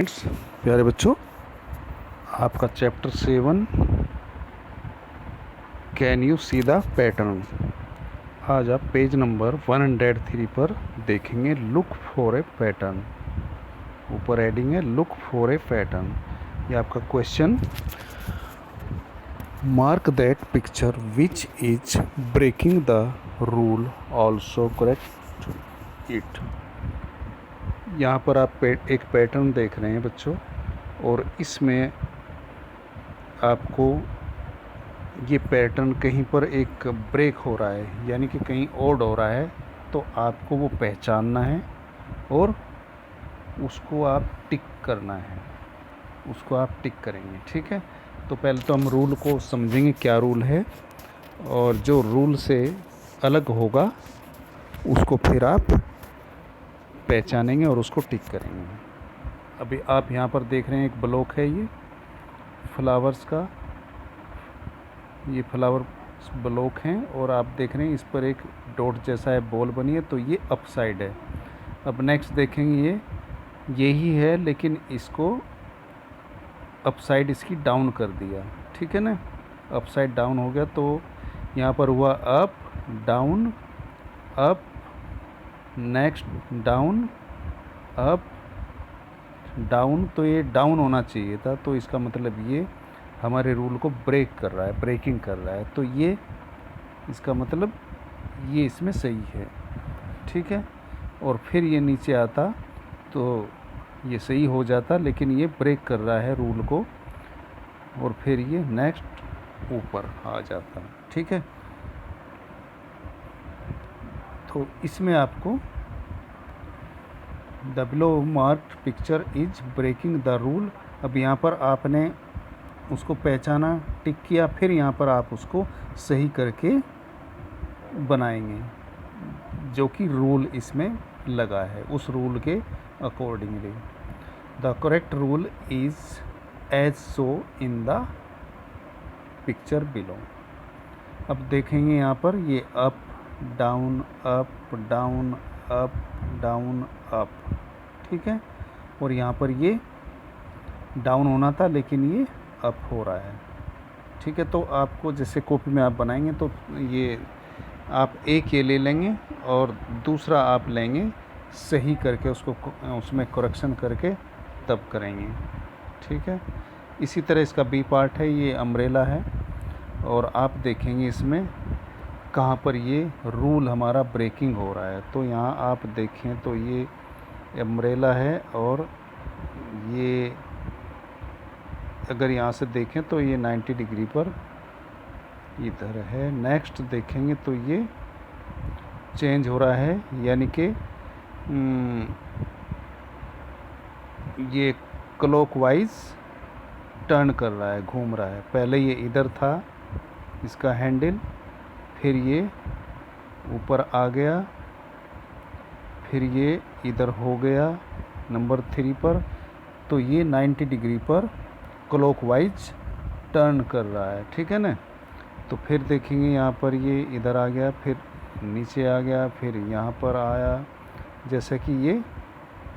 प्यारे बच्चों, आपका chapter 7 can you see the pattern. आज आप पेज नंबर 103 पर देखेंगे लुक फॉर ए पैटर्न। ऊपर हेडिंग है लुक फॉर ए पैटर्न। ये आपका question, mark that picture which is breaking the rule also correct it. यहाँ पर आप एक पैटर्न देख रहे हैं बच्चों, और इसमें आपको ये पैटर्न कहीं पर एक ब्रेक हो रहा है, यानी कि कहीं ओड हो रहा है, तो आपको वो पहचानना है और उसको आप टिक करना है, उसको आप टिक करेंगे। ठीक है, तो पहले तो हम रूल को समझेंगे क्या रूल है, और जो रूल से अलग होगा उसको फिर आप पहचानेंगे और उसको टिक करेंगे। अभी आप यहाँ पर देख रहे हैं एक ब्लॉक है, ये फ्लावर्स का, ये फ्लावर ब्लॉक हैं, और आप देख रहे हैं इस पर एक डॉट जैसा है, बॉल बनी है, तो ये अप साइड है। अब नेक्स्ट देखेंगे ये यही है, लेकिन इसको अप साइड इसकी डाउन कर दिया। ठीक है ना, अप साइड डाउन हो गया, तो यहाँ पर हुआ up down up, next down up down, तो ये डाउन होना चाहिए था, तो इसका मतलब ये हमारे रूल को ब्रेक कर रहा है, ब्रेकिंग कर रहा है, तो ये इसका मतलब ये इसमें सही है। ठीक है, और फिर ये नीचे आता तो ये सही हो जाता, लेकिन ये ब्रेक कर रहा है रूल को, और फिर ये नेक्स्ट ऊपर आ जाता। ठीक है, तो इसमें आपको the below marked picture is breaking the rule. अब यहाँ पर आपने उसको पहचाना, टिक किया, फिर यहाँ पर आप उसको सही करके बनाएंगे, जो कि रूल इसमें लगा है, उस रूल के accordingly. The correct rule is as so in the picture below. अब देखेंगे यहाँ पर ये up down up down up down up. ठीक है, और यहाँ पर ये डाउन होना था, लेकिन ये अप हो रहा है। ठीक है, तो आपको जैसे कॉपी में आप बनाएंगे तो ये आप एक ये ले लेंगे और दूसरा आप लेंगे सही करके, उसको उसमें करेक्शन करके तब करेंगे। ठीक है, इसी तरह इसका बी पार्ट है, ये अम्ब्रेला है, और आप देखेंगे इसमें कहाँ पर ये रूल हमारा ब्रेकिंग हो रहा है। तो यहाँ आप देखें तो ये अम्ब्रेला है, और ये अगर यहाँ से देखें तो ये 90 डिग्री पर इधर है। नेक्स्ट देखेंगे तो ये चेंज हो रहा है, यानी कि ये क्लॉकवाइज टर्न कर रहा है, घूम रहा है। पहले ये इधर था इसका हैंडल, फिर ये ऊपर आ गया, फिर ये इधर हो गया नंबर 3 पर, तो ये 90 डिग्री पर क्लॉकवाइज टर्न कर रहा है। ठीक है ना, तो फिर देखेंगे यहाँ पर ये इधर आ गया, फिर नीचे आ गया, फिर यहाँ पर आया, जैसे कि ये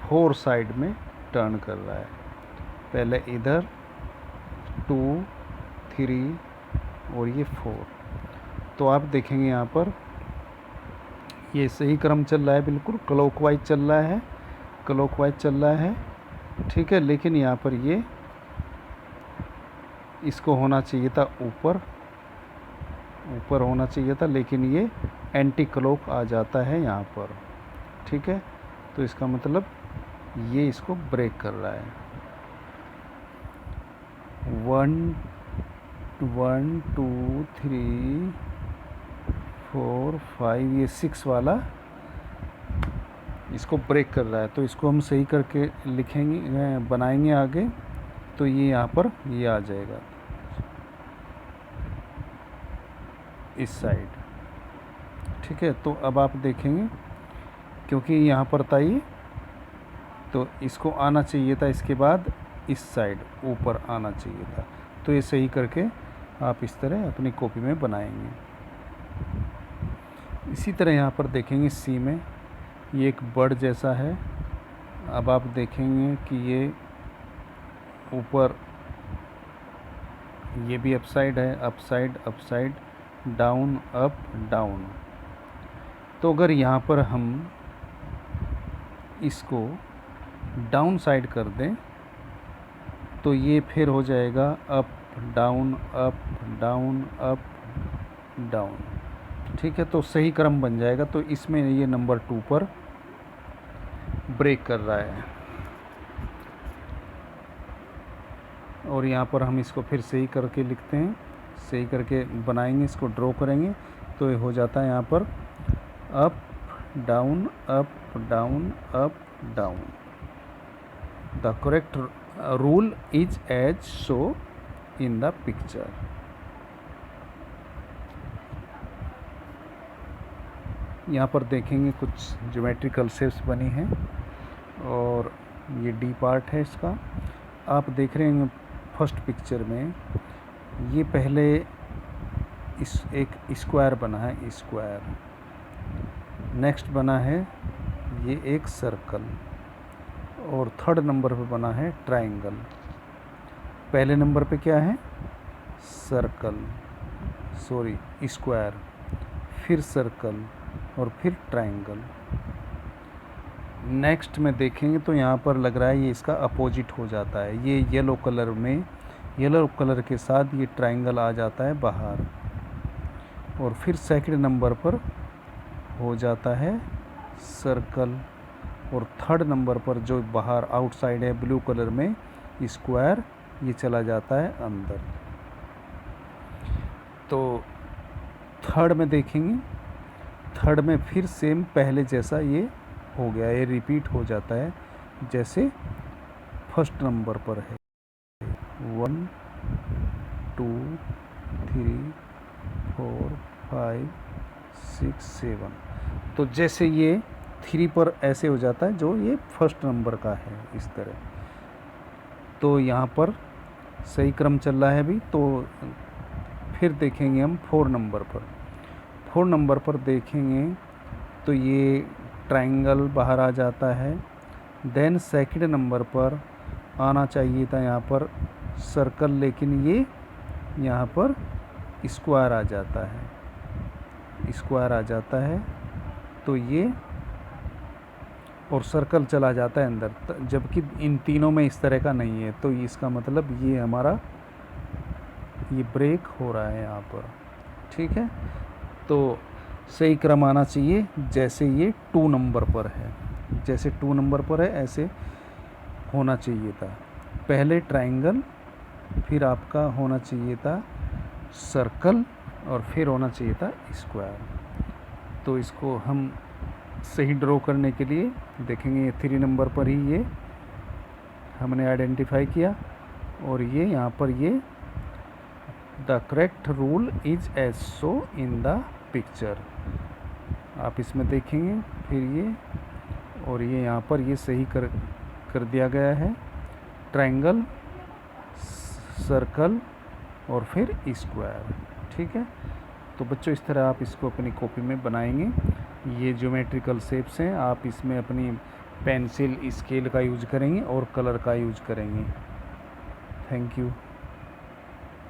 4 साइड में टर्न कर रहा है। पहले इधर 2 3 और ये 4, तो आप देखेंगे यहाँ पर ये सही क्रम चल रहा है, बिल्कुल क्लॉकवाइज चल रहा है, क्लॉकवाइज चल रहा है। ठीक है, लेकिन यहाँ पर ये इसको होना चाहिए था ऊपर, ऊपर होना चाहिए था, लेकिन ये एंटी क्लॉक आ जाता है यहाँ पर। ठीक है, तो इसका मतलब ये इसको ब्रेक कर रहा है। 1 1 2 3 4 5, ये 6 वाला इसको ब्रेक कर रहा है, तो इसको हम सही करके लिखेंगे, बनाएंगे आगे, तो ये यहाँ पर ये आ जाएगा इस साइड। ठीक है, तो अब आप देखेंगे क्योंकि यहाँ पर था ये, तो इसको आना चाहिए था, इसके बाद इस साइड ऊपर आना चाहिए था, तो ये सही करके आप इस तरह अपनी कॉपी में बनाएंगे। इसी तरह यहाँ पर देखेंगे सी में ये एक बर्ड जैसा है। अब आप देखेंगे कि ये ऊपर ये भी अपसाइड है, upside upside, down up down. तो अगर यहाँ पर हम इसको डाउन साइड कर दें तो ये फिर हो जाएगा up down up down up down. ठीक है, तो सही क्रम बन जाएगा। तो इसमें ये नंबर 2 पर ब्रेक कर रहा है। और यहाँ पर हम इसको फिर सही करके लिखते हैं, सही करके बनाएंगे, इसको ड्रॉ करेंगे तो ये हो जाता है यहाँ पर up down up down up down. The correct rule is as shown in the picture। यहाँ पर देखेंगे कुछ ज्योमेट्रिकल शेप्स बनी हैं और ये डी पार्ट है इसका। आप देख रहे हैं फर्स्ट पिक्चर में ये पहले एक स्क्वायर बना है, स्क्वायर। नेक्स्ट बना है ये एक सर्कल और थर्ड नंबर पे बना है ट्रायंगल। पहले नंबर पे क्या है? सर्कल, सॉरी स्क्वायर, फिर सर्कल और फिर ट्रायंगल। नेक्स्ट में देखेंगे तो यहाँ पर लग रहा है ये इसका अपोजिट हो जाता है। ये येलो कलर में, येलो कलर के साथ ये ट्रायंगल आ जाता है बाहर और फिर सेकंड नंबर पर हो जाता है सर्कल और थर्ड नंबर पर जो बाहर आउटसाइड है ब्लू कलर में स्क्वायर, ये चला जाता है अंदर। तो थर्ड में देखेंगे, थर्ड में फिर सेम पहले जैसा ये हो गया, ये रिपीट हो जाता है जैसे फर्स्ट नंबर पर है 1 2 3 4 5 6 7। तो जैसे ये 3 पर ऐसे हो जाता है जो ये फर्स्ट नंबर का है, इस तरह। तो यहाँ पर सही क्रम चल रहा है अभी। तो फिर देखेंगे हम 4 नंबर पर। 4 नंबर पर देखेंगे तो ये ट्रायंगल बाहर आ जाता है। देन सेकंड नंबर पर आना चाहिए था यहाँ पर सर्कल, लेकिन ये यहाँ पर स्क्वायर आ जाता है, स्क्वायर आ जाता है। तो ये और सर्कल चला जाता है अंदर, जबकि इन तीनों में इस तरह का नहीं है। तो इसका मतलब ये हमारा ये ब्रेक हो रहा है यहाँ पर। ठीक है, तो सही क्रम आना चाहिए जैसे ये 2 नंबर पर है, जैसे 2 नंबर पर है ऐसे होना चाहिए था। पहले ट्रायंगल, फिर आपका होना चाहिए था सर्कल और फिर होना चाहिए था स्क्वायर। तो इसको हम सही ड्रॉ करने के लिए देखेंगे 3 नंबर पर ही ये हमने आइडेंटिफाई किया और ये यहाँ पर ये the correct rule is as so in the picture. आप इसमें देखेंगे फिर ये और ये यहाँ पर ये सही कर दिया गया है, ट्रायंगल, सर्कल और फिर स्क्वायर। ठीक है, तो बच्चों इस तरह आप इसको अपनी कॉपी में बनाएंगे। ये ज्योमेट्रिकल शेप्स हैं, आप इसमें अपनी पेंसिल स्केल का यूज करेंगे और कलर का यूज करेंगे। Thank you.